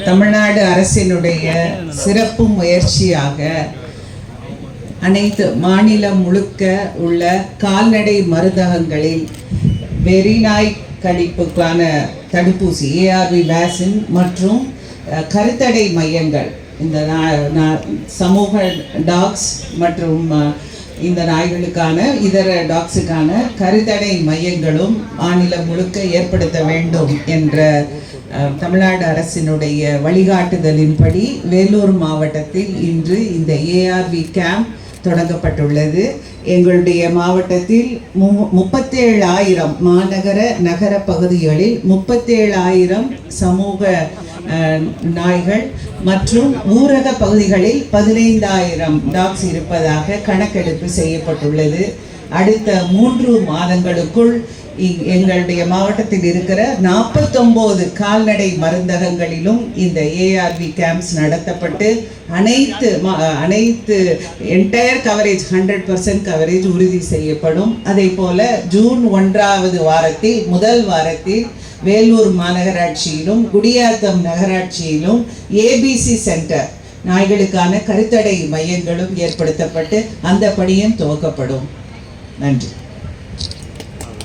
தமிழ்நாடு அரசினுடைய சிறப்பு முயற்சியாக அனைத்து மாநிலம் முழுக்க உள்ள கால்நடை மருந்தகங்களில் வெறிநாய் கடிப்புக்கான தடுப்பூசி ஏஆர்வி வேக்சின் மற்றும் கருத்தடை மையங்கள் இந்த சமூக டாக்ஸ் மற்றும் இந்த நாய்களுக்கான இதர டாக்ஸுக்கான கருத்தடை மையங்களும் மாநிலம் முழுக்க ஏற்படுத்த வேண்டும் என்ற தமிழ்நாடு அரசினுடைய வழிகாட்டுதலின்படி வேலூர் மாவட்டத்தில் இன்று இந்த ஏஆர்வி கேம்ப் தொடங்கப்பட்டுள்ளது. எங்களுடைய மாவட்டத்தில் 37,000 மாநகர நகர பகுதிகளில் 37,000 சமூக நாய்கள் மற்றும் ஊரக பகுதிகளில் 15,000 டாக்ஸ் இருப்பதாக கணக்கெடுப்பு செய்யப்பட்டுள்ளது. அடுத்த 3 மாதங்களுக்குள் எங்களுடைய மாவட்டத்தில் இருக்கிற 49 கால்நடை மருந்தகங்களிலும் இந்த ஏஆர்வி கேம்ப்ஸ் நடத்தப்பட்டு அனைத்து என்டையர் கவரேஜ் 100% கவரேஜ் உறுதி செய்யப்படும். அதே போல ஜூன் 1வது வாரத்தில் முதல் வாரத்தில் வேலூர் மாநகராட்சியிலும் குடியாத்தம் நகராட்சியிலும் ஏபிசி சென்டர் நாய்களுக்கான கருத்தடை மையங்களும் ஏற்படுத்தப்பட்டு அந்த பணியும் துவக்கப்படும். நன்றி.